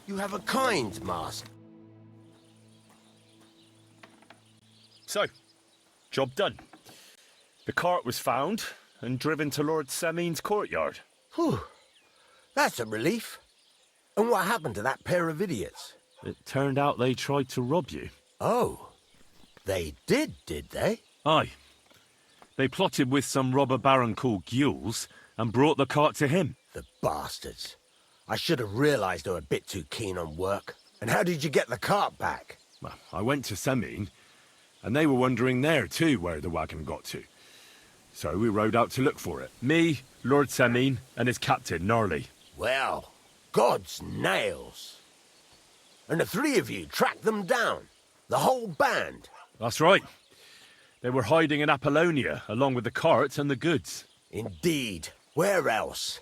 You have a kind master. So, job done. The cart was found and driven to Lord Semin's courtyard. Whew. That's a relief. And what happened to that pair of idiots? It turned out they tried to rob you. Oh. They did they? Aye. They plotted with some robber baron called Gules and brought the cart to him. The bastards. I should have realised they were a bit too keen on work. And how did you get the cart back? Well, I went to Semin, and they were wondering there too where the wagon got to. So we rode out to look for it. Me, Lord Semin, and his captain, Gnarly. Well, God's nails. And the three of you tracked them down? The whole band? That's right. They were hiding in Apollonia, along with the cart and the goods. Indeed. Where else?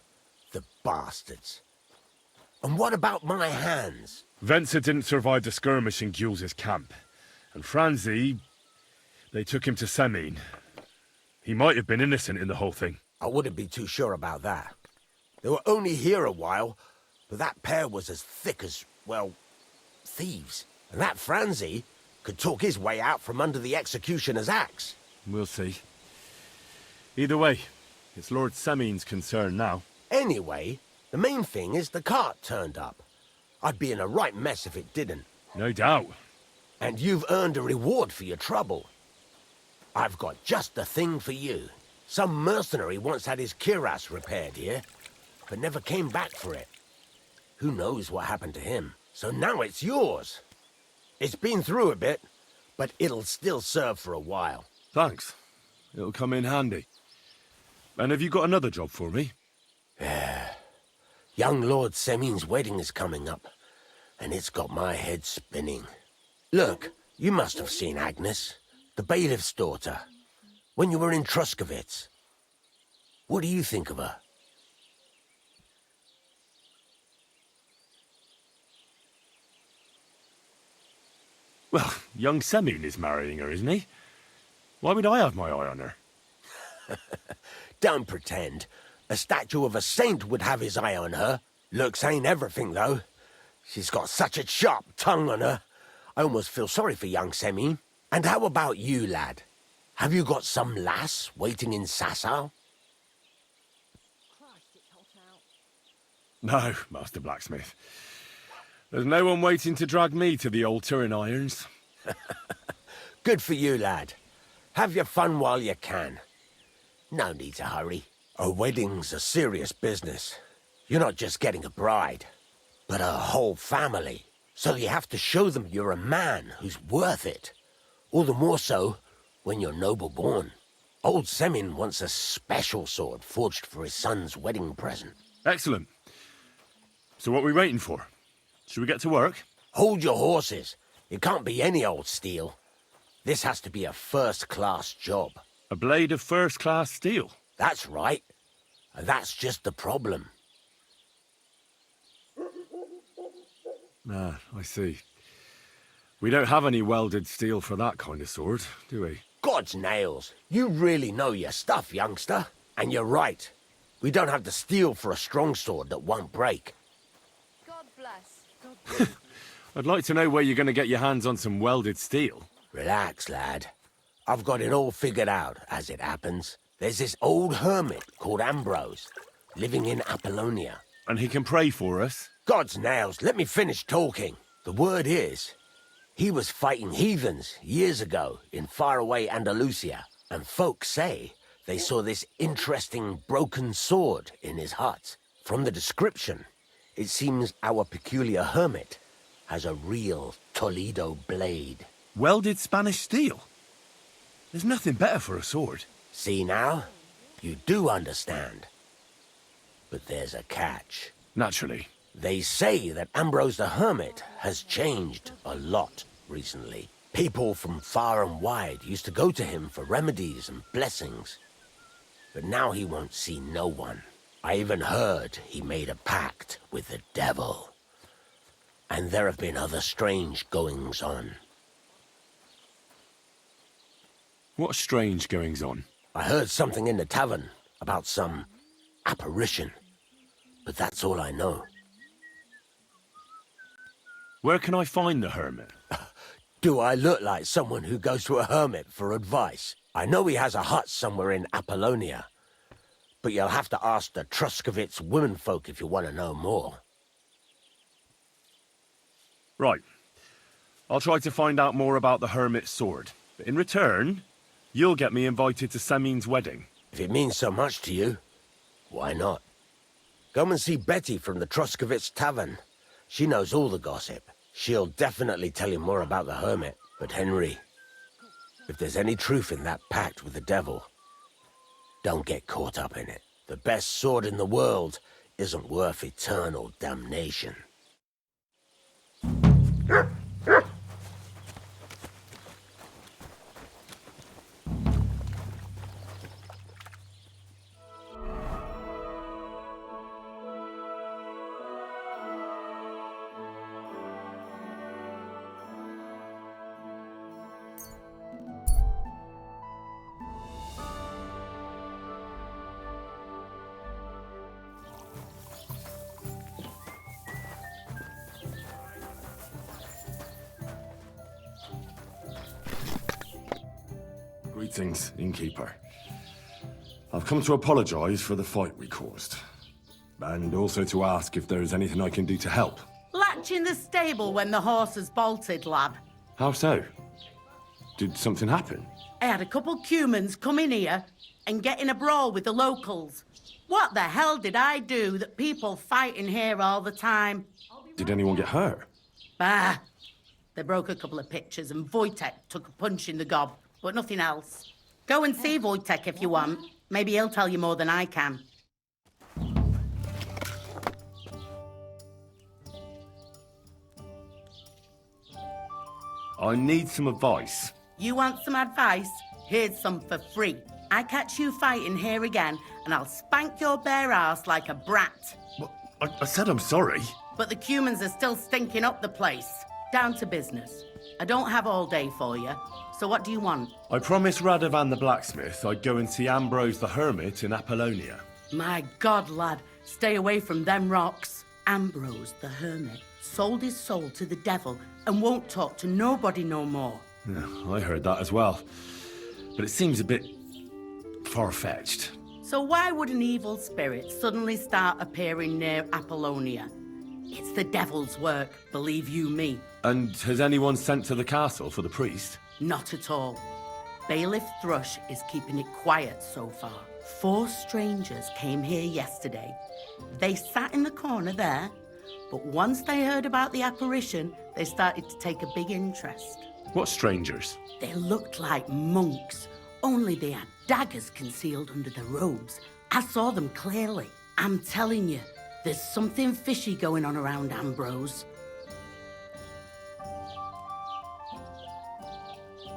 The bastards. And what about my hands? Venser didn't survive the skirmish in Gules' camp. And Franzi, they took him to Semin. He might have been innocent in the whole thing. I wouldn't be too sure about that. They were only here a while, but that pair was as thick as, well, thieves. And that Franzi could talk his way out from under the executioner's axe. We'll see. Either way, it's Lord Semin's concern now. Anyway, the main thing is the cart turned up. I'd be in a right mess if it didn't. No doubt. And you've earned a reward for your trouble. I've got just the thing for you. Some mercenary once had his cuirass repaired here, but never came back for it. Who knows what happened to him? So now it's yours. It's been through a bit, but it'll still serve for a while. Thanks. It'll come in handy. And have you got another job for me? Young Lord Semin's wedding is coming up, and it's got my head spinning. Look, you must have seen Agnes, the bailiff's daughter, when you were in Truskovitz. What do you think of her? Well, young Semin is marrying her, isn't he? Why would I have my eye on her? Don't pretend. A statue of a saint would have his eye on her. Looks ain't everything, though. She's got such a sharp tongue on her. I almost feel sorry for young Semin. And how about you, lad? Have you got some lass waiting in Sasau? No, Master Blacksmith. There's no one waiting to drag me to the altar in irons. Good for you, lad. Have your fun while you can. No need to hurry. A wedding's a serious business. You're not just getting a bride, but a whole family. So you have to show them you're a man who's worth it. All the more so when you're noble-born. Old Semin wants a special sword forged for his son's wedding present. Excellent. So what are we waiting for? Should we get to work? Hold your horses. It can't be any old steel. This has to be a first-class job. A blade of first-class steel? That's right. And that's just the problem. Ah, I see. We don't have any welded steel for that kind of sword, do we? God's nails. You really know your stuff, youngster. And you're right. We don't have the steel for a strong sword that won't break. God bless. God bless. I'd like to know where you're going to get your hands on some welded steel. Relax, lad. I've got it all figured out, as it happens. There's this old hermit called Ambrose, living in Apollonia. And he can pray for us? God's nails, let me finish talking. The word is, he was fighting heathens years ago in faraway Andalusia, and folks say they saw this interesting broken sword in his hut. From the description, it seems our peculiar hermit has a real Toledo blade. Welded Spanish steel? There's nothing better for a sword. See now? You do understand. But there's a catch. Naturally. They say that Ambrose the Hermit has changed a lot recently. People from far and wide used to go to him for remedies and blessings. But now he won't see no one. I even heard he made a pact with the devil. And there have been other strange goings-on. What strange goings-on? I heard something in the tavern about some apparition. But that's all I know. Where can I find the hermit? Do I look like someone who goes to a hermit for advice? I know he has a hut somewhere in Apollonia, but you'll have to ask the Truscovitz womenfolk if you want to know more. Right. I'll try to find out more about the hermit's sword. But in return, you'll get me invited to Semin's wedding. If it means so much to you, why not? Come and see Betty from the Truscovitz Tavern. She knows all the gossip. She'll definitely tell you more about the hermit. But Henry, if there's any truth in that pact with the devil, don't get caught up in it. The best sword in the world isn't worth eternal damnation. Greetings, innkeeper. I've come to apologize for the fight we caused. And also to ask if there's anything I can do to help. Latch in the stable when the horses bolted, lad. How so? Did something happen? I had a couple cumans come in here and get in a brawl with the locals. What the hell did I do that people fighting here all the time? Did anyone get hurt? Bah! They broke a couple of pictures and Wojtek took a punch in the gob, but nothing else. Go and see Wojtek if you want. Maybe he'll tell you more than I can. I need some advice. You want some advice? Here's some for free. I catch you fighting here again, and I'll spank your bare ass like a brat. Well, I said I'm sorry. But the cumans are still stinking up the place. Down to business. I don't have all day for you, so what do you want? I promised Radovan the blacksmith I'd go and see Ambrose the hermit in Apollonia. My God, lad, stay away from them rocks. Ambrose the hermit sold his soul to the devil and won't talk to nobody no more. Yeah, I heard that as well. But it seems a bit far-fetched. So why would an evil spirit suddenly start appearing near Apollonia? It's the devil's work, believe you me. And has anyone sent to the castle for the priest? Not at all. Bailiff Thrush is keeping it quiet so far. 4 strangers came here yesterday. They sat in the corner there, but once they heard about the apparition, they started to take a big interest. What strangers? They looked like monks, only they had daggers concealed under their robes. I saw them clearly. I'm telling you, there's something fishy going on around Ambrose.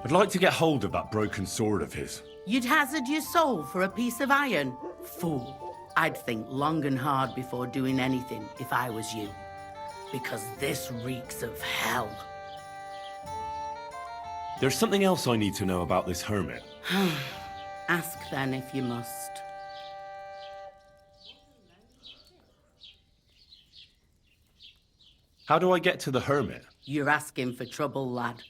I'd like to get hold of that broken sword of his. You'd hazard your soul for a piece of iron? Fool. I'd think long and hard before doing anything if I was you. Because this reeks of hell. There's something else I need to know about this hermit. Ask then if you must. How do I get to the hermit? You're asking for trouble, lad.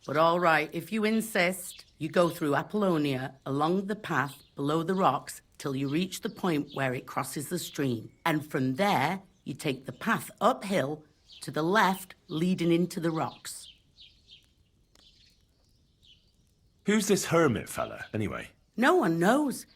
But all right, if you insist, you go through Apollonia along the path below the rocks till you reach the point where it crosses the stream. And from there, you take the path uphill to the left, leading into the rocks. Who's this hermit fella, anyway? No one knows.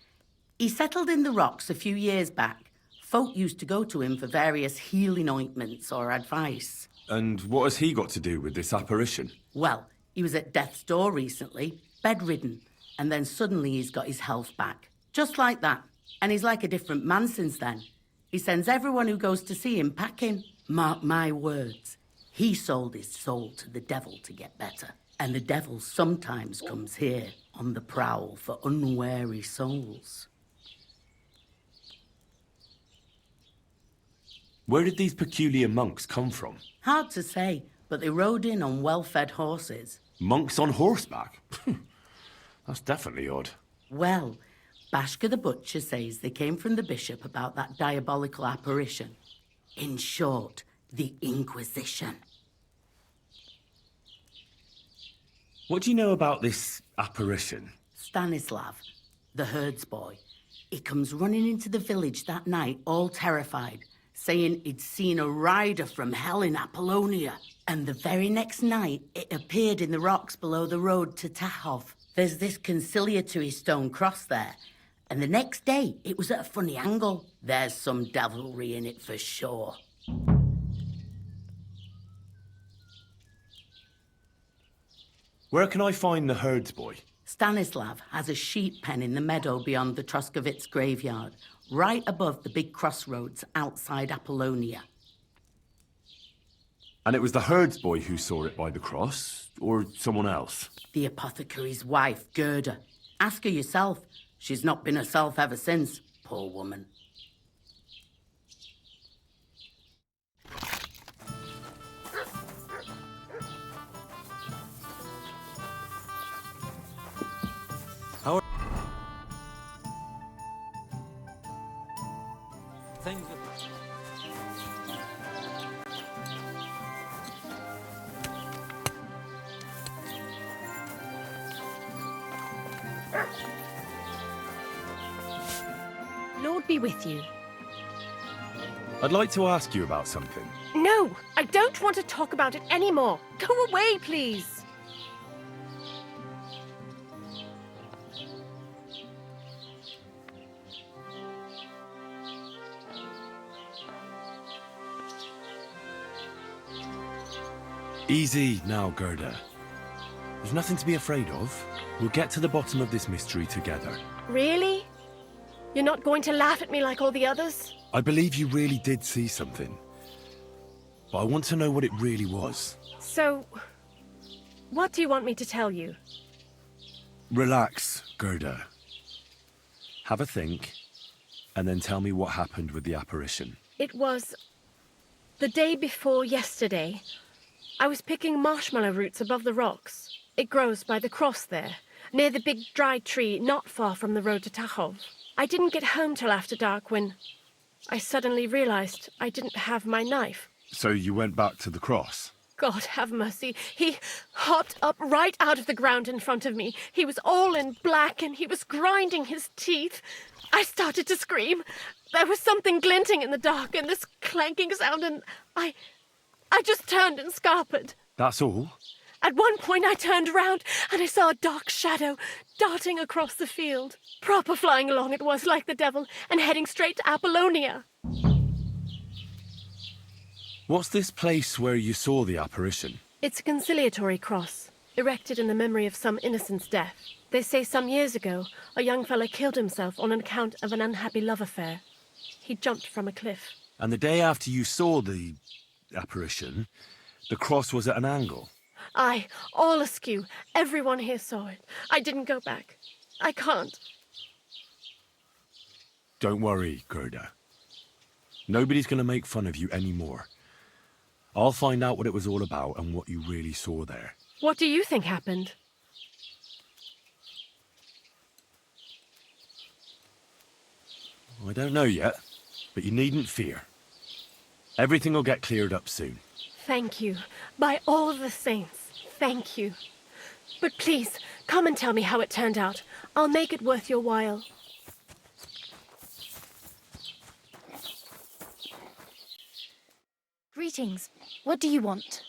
He settled in the rocks a few years back. Folk used to go to him for various healing ointments or advice. And what has he got to do with this apparition? Well, he was at death's door recently, bedridden, and then suddenly he's got his health back. Just like that. And he's like a different man since then. He sends everyone who goes to see him packing. Mark my words. He sold his soul to the devil to get better. And the devil sometimes comes here on the prowl for unwary souls. Where did these peculiar monks come from? Hard to say, but they rode in on well-fed horses. Monks on horseback? That's definitely odd. Well, Bashka the Butcher says they came from the bishop about that diabolical apparition. In short, the Inquisition. What do you know about this apparition? Stanislav, the herds boy. He comes running into the village that night, all terrified, saying he'd seen a rider from hell in Apollonia. And the very next night, it appeared in the rocks below the road to Tahov. There's this conciliatory stone cross there. And the next day, it was at a funny angle. There's some devilry in it for sure. Where can I find the herds boy? Stanislav has a sheep pen in the meadow beyond the Troskovitz graveyard, right above the big crossroads outside Apollonia. And it was the herds boy who saw it by the cross, or someone else? The apothecary's wife, Gerda. Ask her yourself. She's not been herself ever since, poor woman. How are things? Lord be with you. I'd like to ask you about something. No, I don't want to talk about it anymore. Go away, please. Easy now, Gerda. There's nothing to be afraid of. We'll get to the bottom of this mystery together. Really? You're not going to laugh at me like all the others? I believe you really did see something. But I want to know what it really was. So, what do you want me to tell you? Relax, Gerda. Have a think, and then tell me what happened with the apparition. It was the day before yesterday. I was picking marshmallow roots above the rocks. It grows by the cross there, near the big dry tree not far from the road to Tahov. I didn't get home till after dark when I suddenly realized I didn't have my knife. So you went back to the cross? God have mercy. He hopped up right out of the ground in front of me. He was all in black and he was grinding his teeth. I started to scream. There was something glinting in the dark and this clanking sound and I just turned and scarpered. That's all? At one point I turned around and I saw a dark shadow darting across the field. Proper flying along it was, like the devil, and heading straight to Apollonia. What's this place where you saw the apparition? It's a conciliatory cross, erected in the memory of some innocent's death. They say some years ago, a young fellow killed himself on account of an unhappy love affair. He jumped from a cliff. And the day after you saw the apparition, the cross was at an angle? Aye, all askew. Everyone here saw it. I didn't go back. I can't. Don't worry, Gerda. Nobody's going to make fun of you anymore. I'll find out what it was all about and what you really saw there. What do you think happened? I don't know yet, but you needn't fear. Everything will get cleared up soon. Thank you. By all the saints, thank you. But please, come and tell me how it turned out. I'll make it worth your while. Greetings. What do you want?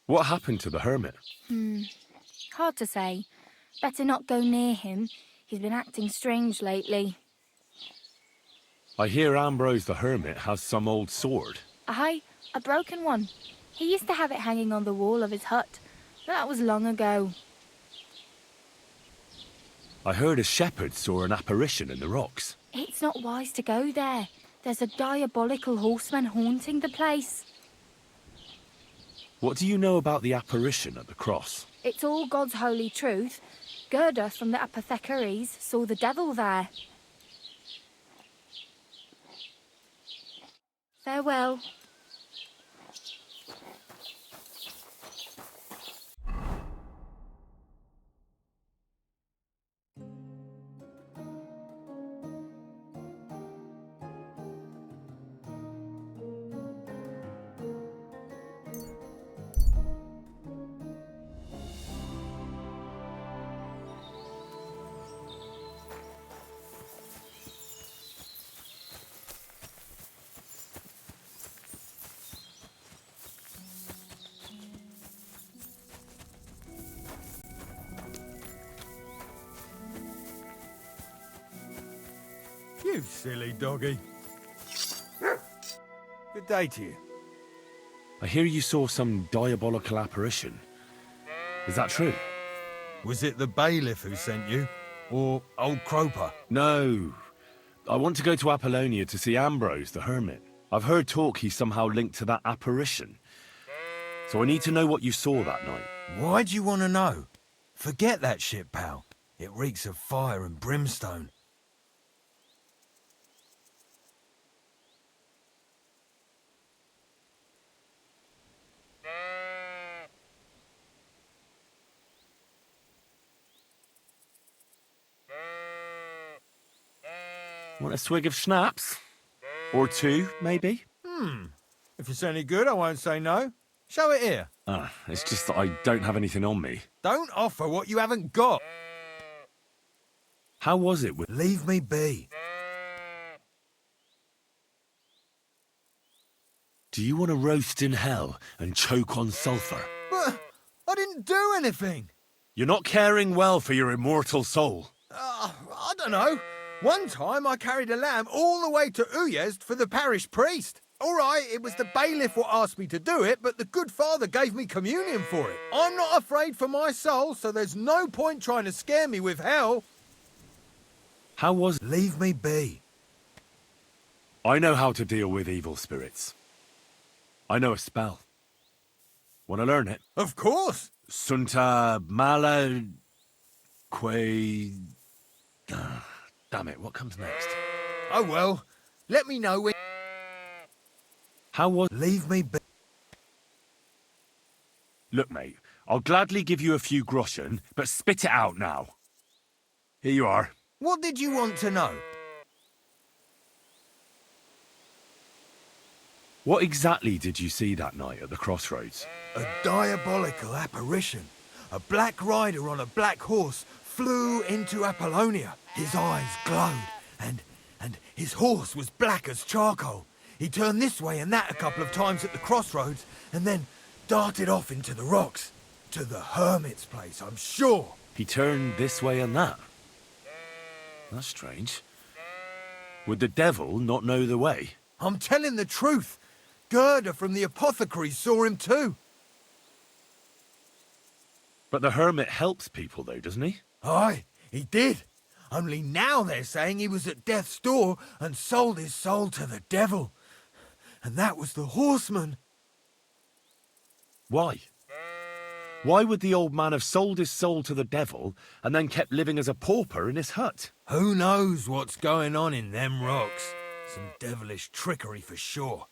What happened to the hermit? Hard to say. Better not go near him. He's been acting strange lately. I hear Ambrose the hermit has some old sword. Aye, a broken one. He used to have it hanging on the wall of his hut, but that was long ago. I heard a shepherd saw an apparition in the rocks. It's not wise to go there. There's a diabolical horseman haunting the place. What do you know about the apparition at the cross? It's all God's holy truth. Gerda from the apothecaries saw the devil there. Farewell. You silly doggy. Good day to you. I hear you saw some diabolical apparition. Is that true? Was it the bailiff who sent you? Or old Croper? No. I want to go to Apollonia to see Ambrose, the hermit. I've heard talk he's somehow linked to that apparition. So I need to know what you saw that night. Why do you want to know? Forget that shit, pal. It reeks of fire and brimstone. Want a swig of schnapps? Or two, maybe? If it's any good, I won't say no. Show it here. It's just that I don't have anything on me. Don't offer what you haven't got. How was it with... Leave me be. Do you want to roast in hell and choke on sulphur? But I didn't do anything. You're not caring well for your immortal soul. I don't know. One time I carried a lamb all the way to Uyezd for the parish priest. All right, it was the bailiff what asked me to do it, but the good father gave me communion for it. I'm not afraid for my soul, so there's no point trying to scare me with hell. How was... Leave me be. I know how to deal with evil spirits. I know a spell. Want to learn it? Of course. Sunta Mala... Damn it, what comes next? Oh well, let me know when... How was... Leave me be. Look, mate, I'll gladly give you a few groschen, but spit it out now. Here you are. What did you want to know? What exactly did you see that night at the crossroads? A diabolical apparition. A black rider on a black horse flew into Apollonia. His eyes glowed, and his horse was black as charcoal. He turned this way and that a couple of times at the crossroads, and then darted off into the rocks. To the Hermit's place, I'm sure. He turned this way and that. That's strange. Would the devil not know the way? I'm telling the truth. Gerda from the apothecary saw him too. But the hermit helps people, though, doesn't he? Aye, he did. Only now they're saying he was at death's door and sold his soul to the devil. And that was the horseman. Why? Why would the old man have sold his soul to the devil and then kept living as a pauper in his hut? Who knows what's going on in them rocks? Some devilish trickery for sure.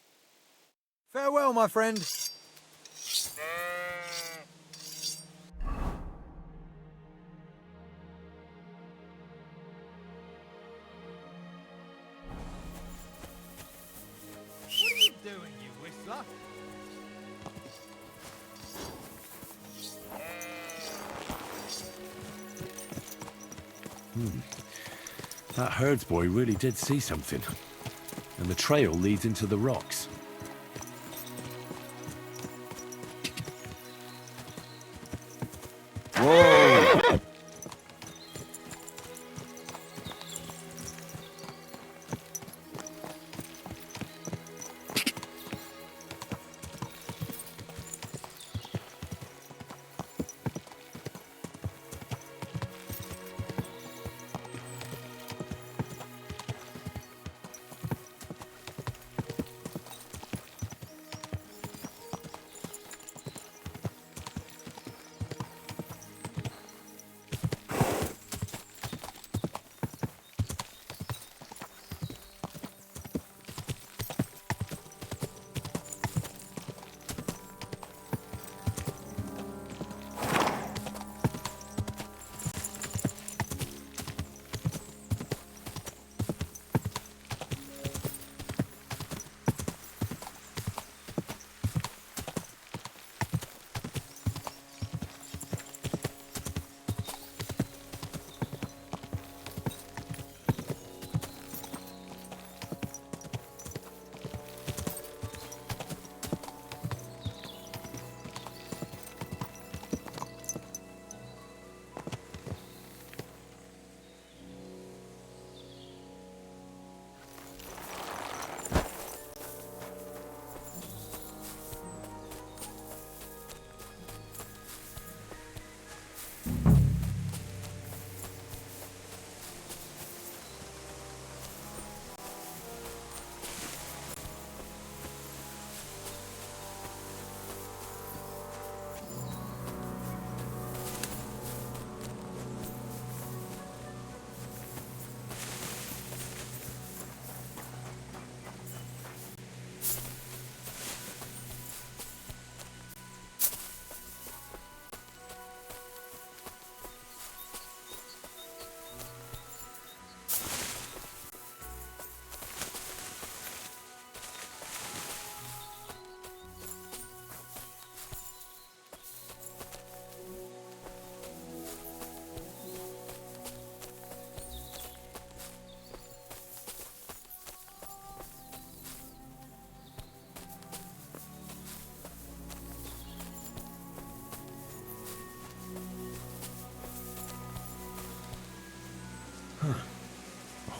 Farewell, my friend. What are you doing, you whistler? That herdsboy really did see something. And the trail leads into the rocks. Whoa!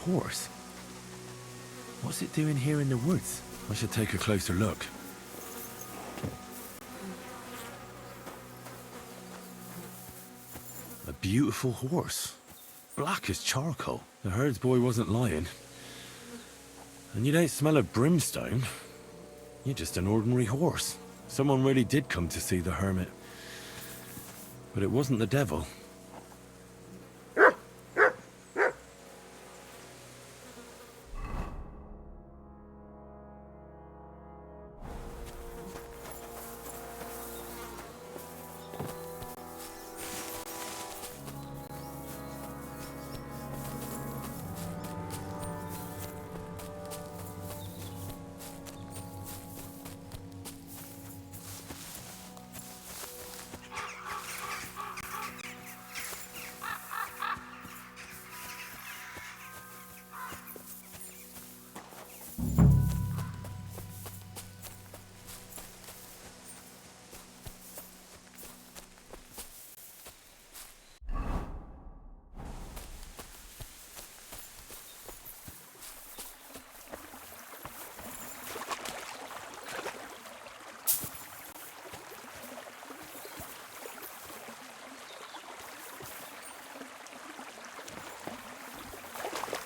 horse. What's it doing here in the woods? I should take a closer look. A beautiful horse. Black as charcoal. The herds boy wasn't lying. And you don't smell of brimstone. You're just an ordinary horse. Someone really did come to see the hermit. But it wasn't the devil.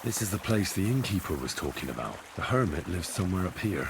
This is the place the innkeeper was talking about. The hermit lives somewhere up here.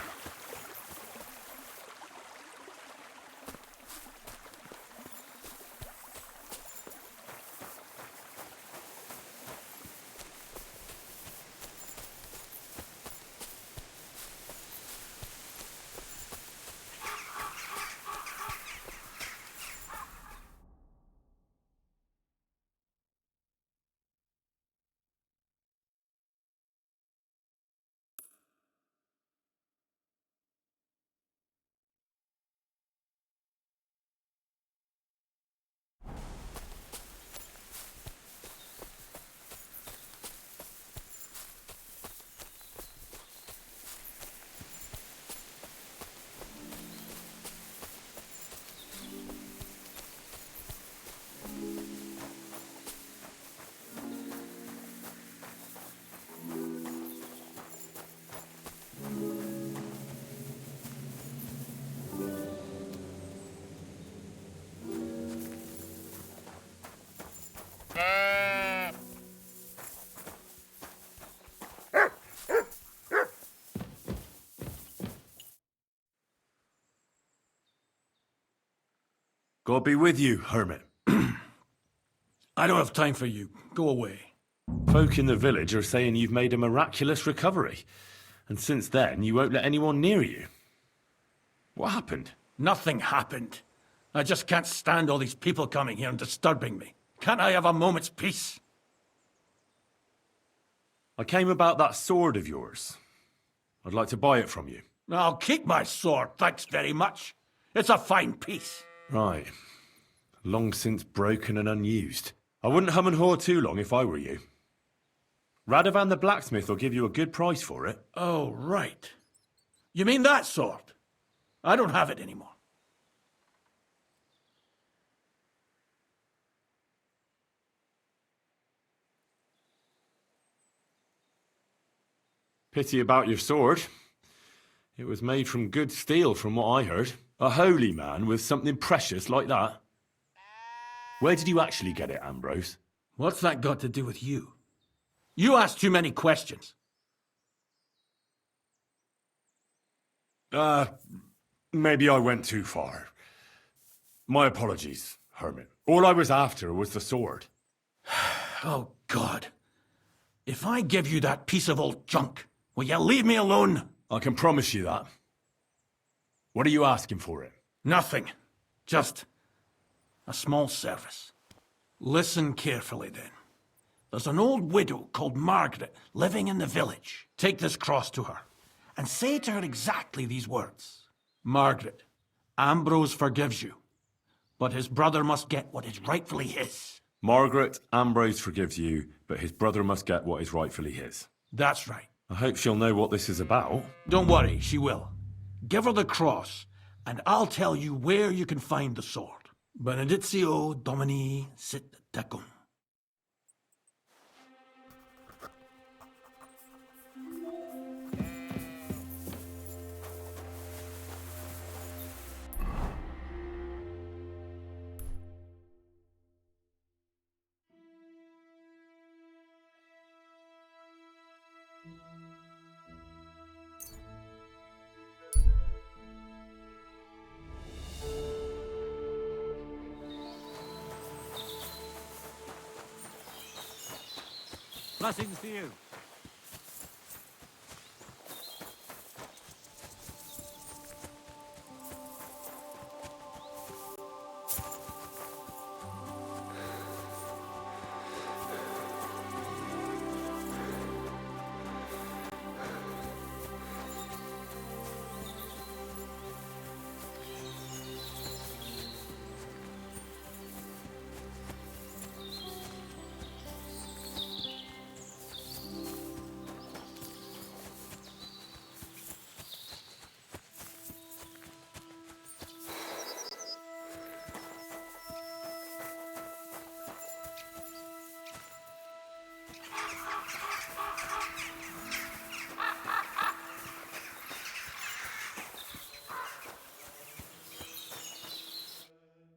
God be with you, hermit. I don't have time for you. Go away. Folk in the village are saying you've made a miraculous recovery. And since then, you won't let anyone near you. What happened? Nothing happened. I just can't stand all these people coming here and disturbing me. Can't I have a moment's peace? I came about that sword of yours. I'd like to buy it from you. I'll keep my sword, thanks very much. It's a fine piece. Right. Long since broken and unused. I wouldn't hum and haw too long if I were you. Radovan the blacksmith will give you a good price for it. Oh, right. You mean that sword? I don't have it anymore. Pity about your sword. It was made from good steel from what I heard. A holy man with something precious like that. Where did you actually get it, Ambrose? What's that got to do with you? You ask too many questions. Maybe I went too far. My apologies, hermit. All I was after was the sword. Oh, God. If I give you that piece of old junk, will you leave me alone? I can promise you that. What are you asking for it? Nothing. Just a small service. Listen carefully, then. There's an old widow called Margaret living in the village. Take this cross to her and say to her exactly these words. Margaret, Ambrose forgives you, but his brother must get what is rightfully his. Margaret, Ambrose forgives you, but his brother must get what is rightfully his. That's right. I hope she'll know what this is about. Don't worry, she will. Give her the cross, and I'll tell you where you can find the sword. Benedictio Domini sit tecum. Blessings to you.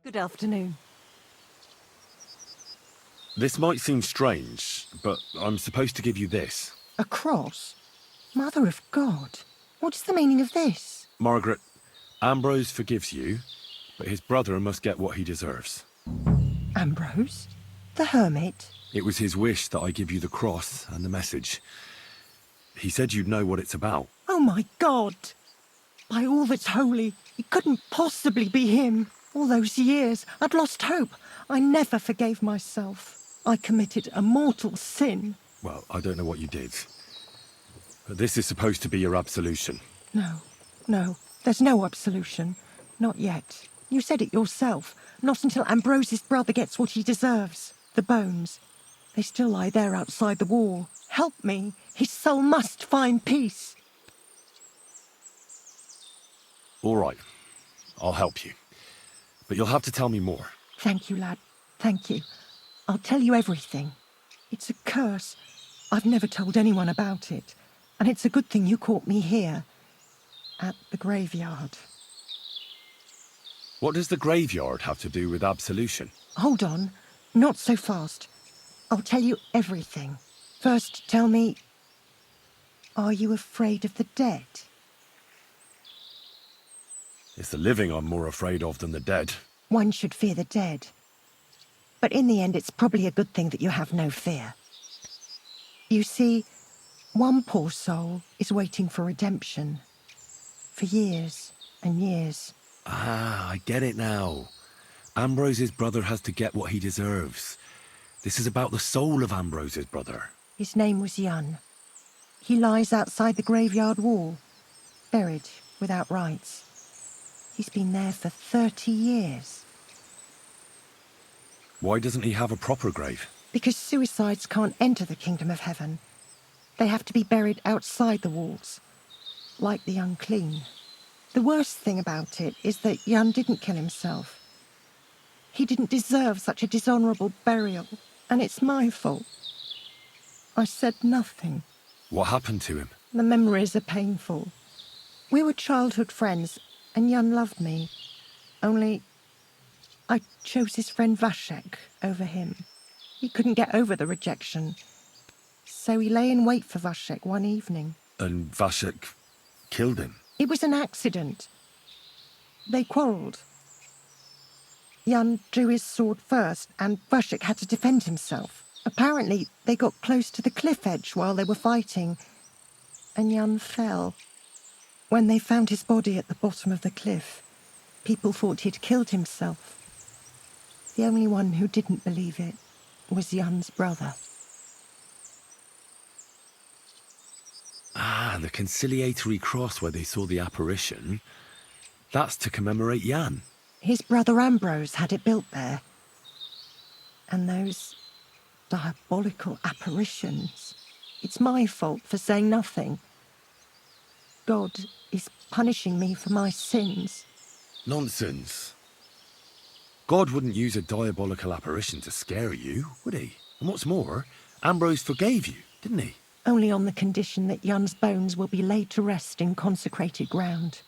Good afternoon. This might seem strange, but I'm supposed to give you this. A cross? Mother of God. What's the meaning of this? Margaret, Ambrose forgives you, but his brother must get what he deserves. Ambrose? The hermit? It was his wish that I give you the cross and the message. He said you'd know what it's about. Oh my God! By all that's holy, it couldn't possibly be him. All those years, I'd lost hope. I never forgave myself. I committed a mortal sin. Well, I don't know what you did. But this is supposed to be your absolution. No, there's no absolution. Not yet. You said it yourself. Not until Ambrose's brother gets what he deserves. The bones. They still lie there outside the wall. Help me. His soul must find peace. All right. I'll help you. But you'll have to tell me more. Thank you, lad. Thank you. I'll tell you everything. It's a curse. I've never told anyone about it. And it's a good thing you caught me here. At the graveyard. What does the graveyard have to do with absolution? Hold on. Not so fast. I'll tell you everything. First, tell me... Are you afraid of the dead? It's the living I'm more afraid of than the dead. One should fear the dead. But in the end, it's probably a good thing that you have no fear. You see, one poor soul is waiting for redemption. For years and years. Ah, I get it now. Ambrose's brother has to get what he deserves. This is about the soul of Ambrose's brother. His name was Jan. He lies outside the graveyard wall, buried without rites. He's been there for 30 years. Why doesn't he have a proper grave? Because suicides can't enter the kingdom of heaven. They have to be buried outside the walls, like the unclean. The worst thing about it is that Jan didn't kill himself. He didn't deserve such a dishonourable burial, and it's my fault. I said nothing. What happened to him? The memories are painful. We were childhood friends, and Jan loved me. Only, I chose his friend Vashek over him. He couldn't get over the rejection. So he lay in wait for Vashek one evening. And Vashek killed him? It was an accident. They quarrelled. Jan drew his sword first, and Vashek had to defend himself. Apparently, they got close to the cliff edge while they were fighting, and Jan fell. When they found his body at the bottom of the cliff, people thought he'd killed himself. The only one who didn't believe it was Jan's brother. Ah, the conciliatory cross where they saw the apparition. That's to commemorate Jan. His brother Ambrose had it built there. And those diabolical apparitions. It's my fault for saying nothing. God is punishing me for my sins. Nonsense. God wouldn't use a diabolical apparition to scare you, would he? And what's more, Ambrose forgave you, didn't he? Only on the condition that Jan's bones will be laid to rest in consecrated ground.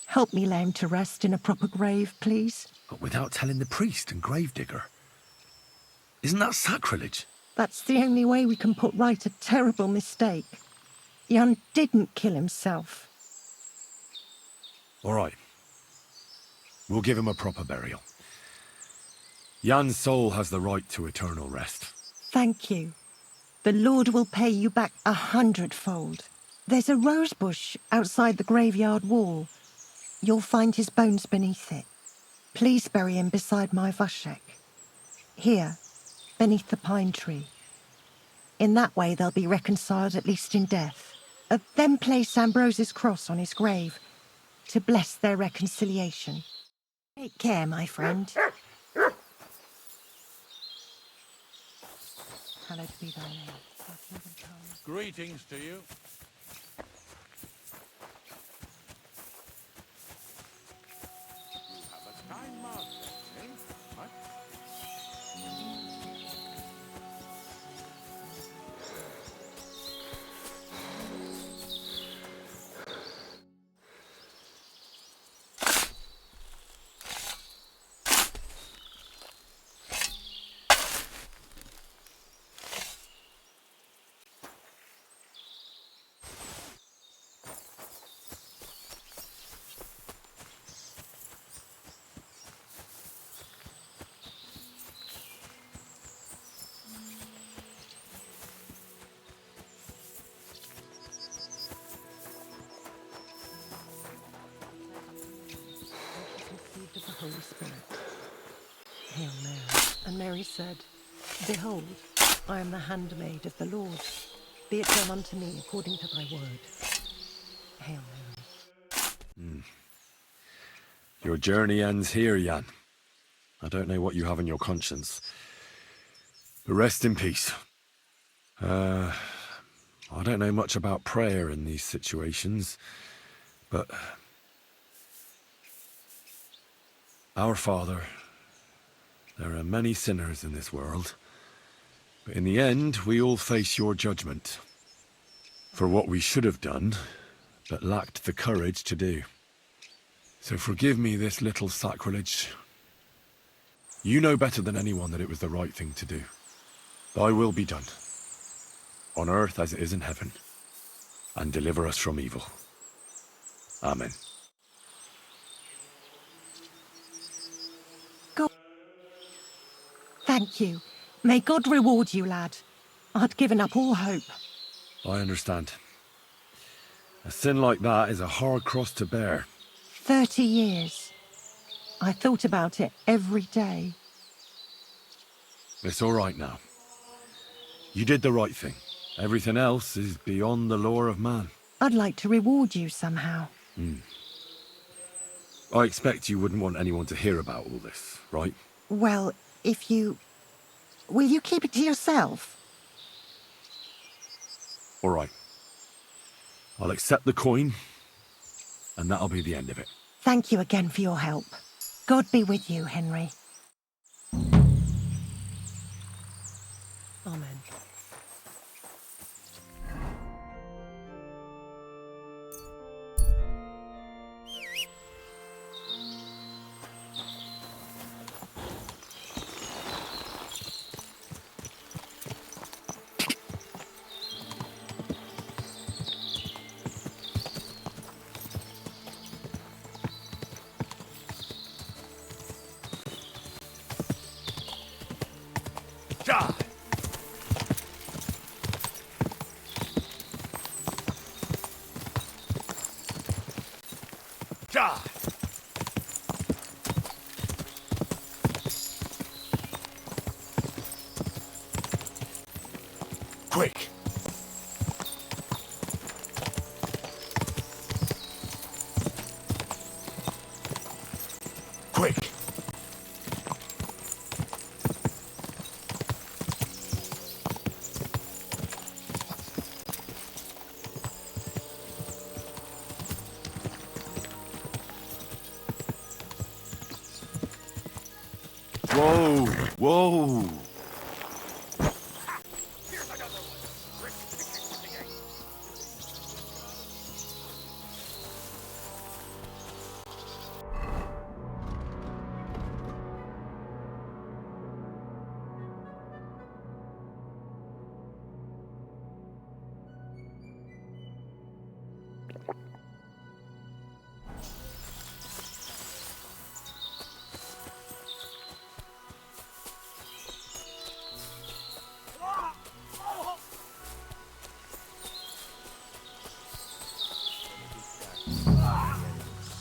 Help me lay him to rest in a proper grave, please. But without telling the priest and gravedigger. Isn't that sacrilege? That's the only way we can put right a terrible mistake. Jan didn't kill himself. All right. We'll give him a proper burial. Jan's soul has the right to eternal rest. Thank you. The Lord will pay you back 100-fold. There's a rose bush outside the graveyard wall. You'll find his bones beneath it. Please bury him beside my Vushek. Here, beneath the pine tree. In that way they'll be reconciled, at least in death. Then place Ambrose's cross on his grave to bless their reconciliation. Take care, my friend. Hallowed be thy name. Greetings to you. Conceived of the Holy Spirit. Hail Mary. And Mary said, Behold, I am the handmaid of the Lord. Be it done unto me according to thy word. Hail Mary. Your journey ends here, Jan. I don't know what you have on your conscience. But rest in peace. I don't know much about prayer in these situations, but... Our Father, there are many sinners in this world, but in the end, we all face your judgment for what we should have done, but lacked the courage to do. So forgive me this little sacrilege. You know better than anyone that it was the right thing to do. Thy will be done, on earth as it is in heaven, and deliver us from evil. Amen. Thank you. May God reward you, lad. I'd given up all hope. I understand. A sin like that is a hard cross to bear. 30 years. I thought about it every day. It's all right now. You did the right thing. Everything else is beyond the law of man. I'd like to reward you somehow. I expect you wouldn't want anyone to hear about all this, right? Well, if you... Will you keep it to yourself? All right. I'll accept the coin, and that'll be the end of it. Thank you again for your help. God be with you, Henry. Amen. Die! Die! Quick! Quick! Whoa! Whoa!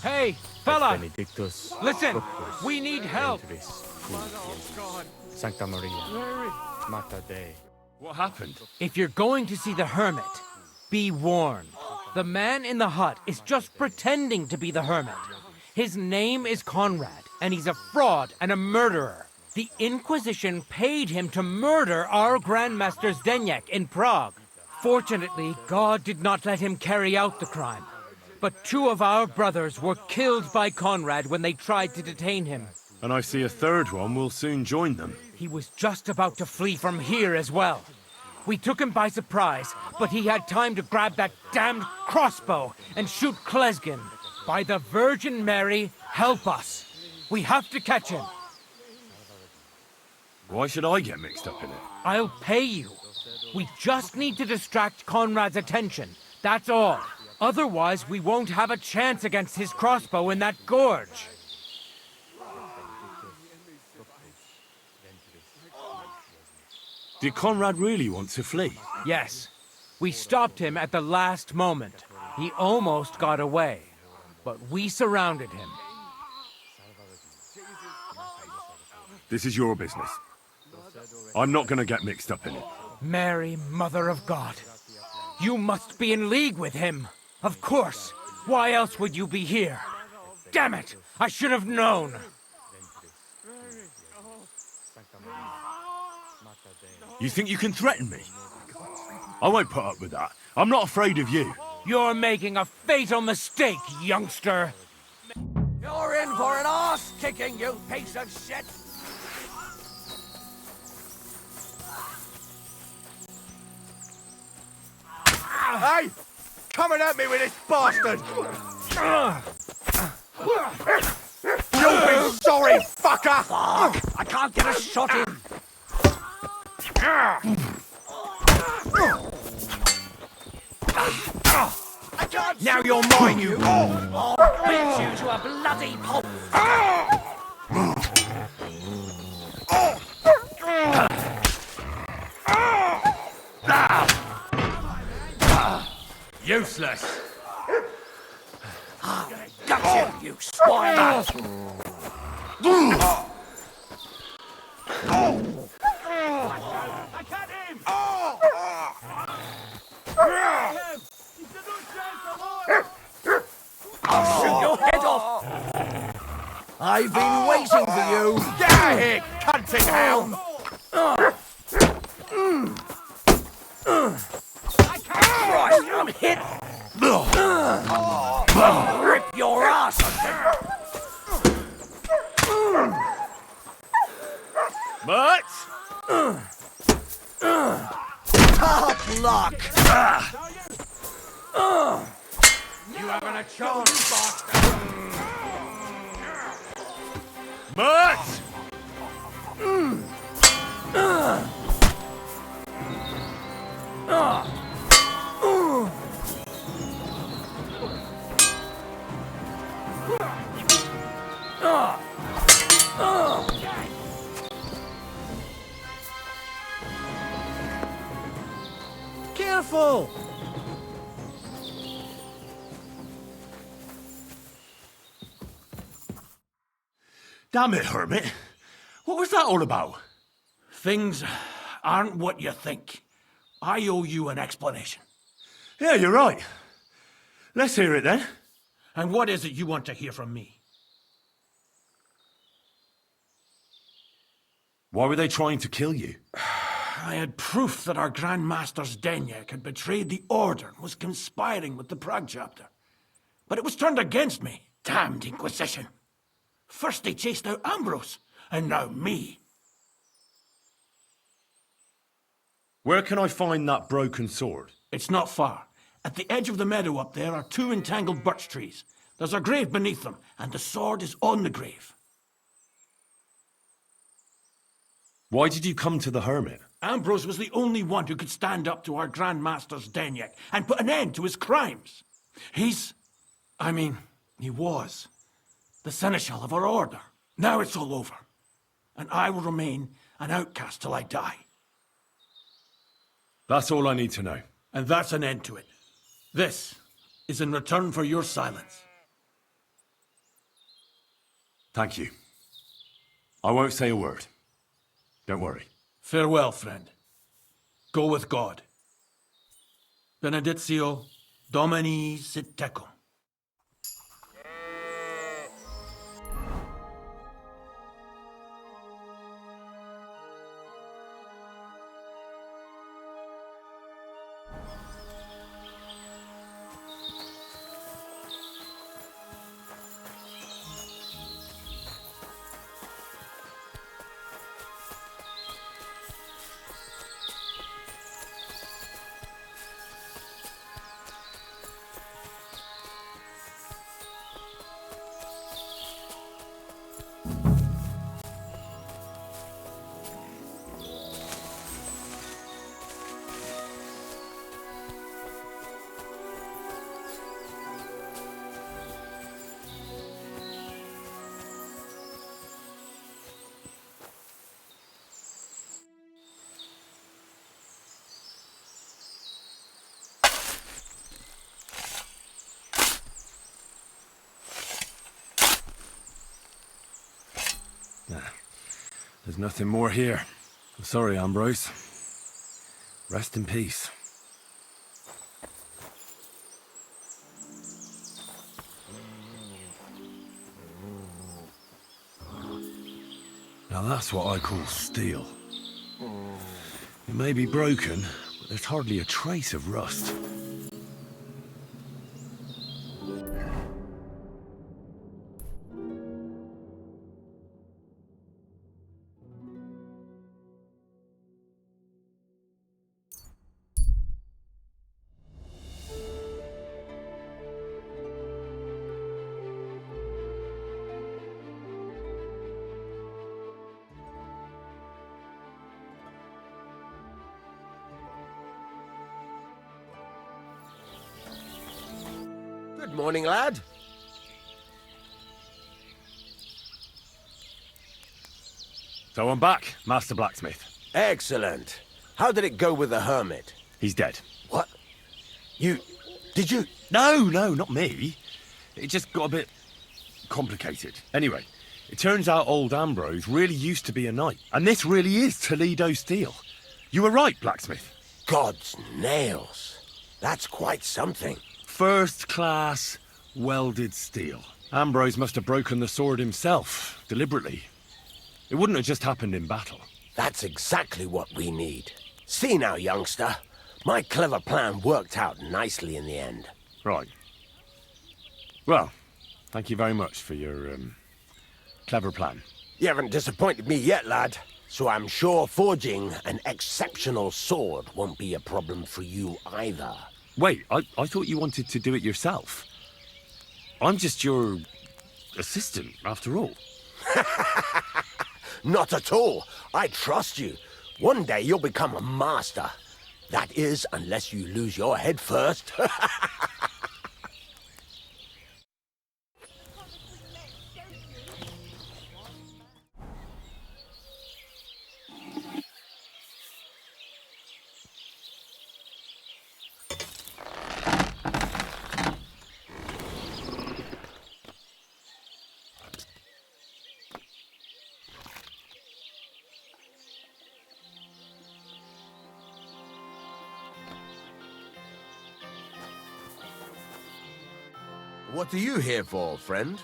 Hey, fella! Benedictus. Listen! We need help! Sancta Maria. Mater Dei. What happened? If you're going to see the hermit, be warned. The man in the hut is just pretending to be the hermit. His name is Conrad, and he's a fraud and a murderer. The Inquisition paid him to murder our Grandmaster Zdeněk in Prague. Fortunately, God did not let him carry out the crime. But 2 of our brothers were killed by Conrad when they tried to detain him. And I see a third one will soon join them. He was just about to flee from here as well. We took him by surprise, but he had time to grab that damned crossbow and shoot Klesgin. By the Virgin Mary, help us. We have to catch him. Why should I get mixed up in it? I'll pay you. We just need to distract Conrad's attention. That's all. Otherwise, we won't have a chance against his crossbow in that gorge. Did Conrad really want to flee? Yes. We stopped him at the last moment. He almost got away, but we surrounded him. This is your business. I'm not gonna get mixed up in it. Mary, Mother of God. You must be in league with him. Of course. Why else would you be here? Damn it! I should have known! You think you can threaten me? I won't put up with that. I'm not afraid of you. You're making a fatal mistake, youngster! You're in for an arse-kicking, you piece of shit! Hey! Coming at me with this bastard! You'll be sorry, fucker! Fuck! I can't get a shot in! Now you're mine, you! I'll beat you to a bloody pulp! Useless. Got you, you swine! I got him! I'll shoot your head off! I've been waiting for you! Get out of here, cunting hound! Christ, I'm hit! Rip your ass! Mutt? Tough luck! You haven't a chance, bastard! Mutt? Careful! Damn it, Hermit. What was that all about? Things aren't what you think. I owe you an explanation. Yeah, you're right. Let's hear it then. And what is it you want to hear from me? Why were they trying to kill you? I had proof that our Grand Master Zdeněk had betrayed the Order and was conspiring with the Prague chapter. But it was turned against me. Damned Inquisition. First they chased out Ambrose, and now me. Where can I find that broken sword? It's not far. At the edge of the meadow up there are 2 entangled birch trees. There's a grave beneath them, and the sword is on the grave. Why did you come to the Hermit? Ambrose was the only one who could stand up to our Grand Master Zdeněk and put an end to his crimes. He was the seneschal of our order. Now it's all over, and I will remain an outcast till I die. That's all I need to know. And that's an end to it. This is in return for your silence. Thank you. I won't say a word. Don't worry. Farewell, friend. Go with God. Benedictio Domini sit tecum. There's nothing more here. I'm sorry, Ambrose. Rest in peace. Now that's what I call steel. It may be broken, but there's hardly a trace of rust. Good morning, lad. So I'm back, Master Blacksmith. Excellent. How did it go with the Hermit? He's dead. What? Did you? No, not me. It just got a bit complicated. Anyway, it turns out old Ambrose really used to be a knight. And this really is Toledo steel. You were right, Blacksmith. God's nails. That's quite something. First class welded steel. Ambrose must have broken the sword himself, deliberately. It wouldn't have just happened in battle. That's exactly what we need. See now, youngster. My clever plan worked out nicely in the end. Right. Well, thank you very much for your, clever plan. You haven't disappointed me yet, lad. So I'm sure forging an exceptional sword won't be a problem for you either. Wait, I thought you wanted to do it yourself. I'm just your assistant, after all. Not at all. I trust you. One day you'll become a master. That is, unless you lose your head first. What are you here for, friend?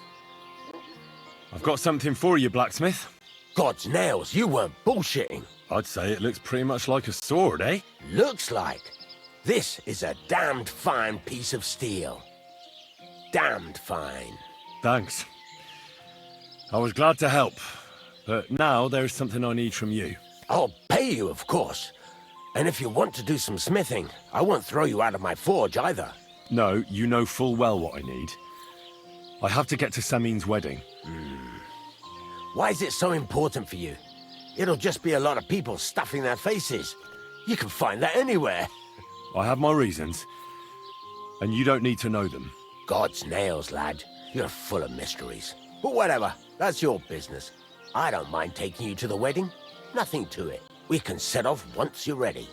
I've got something for you, Blacksmith. God's nails, you weren't bullshitting. I'd say it looks pretty much like a sword, eh? Looks like. This is a damned fine piece of steel. Damned fine. Thanks. I was glad to help, but now there's something I need from you. I'll pay you, of course. And if you want to do some smithing, I won't throw you out of my forge either. No, you know full well what I need. I have to get to Samin's wedding. Why is it so important for you? It'll just be a lot of people stuffing their faces. You can find that anywhere. I have my reasons, and you don't need to know them. God's nails, lad. You're full of mysteries. But whatever, that's your business. I don't mind taking you to the wedding. Nothing to it. We can set off once you're ready.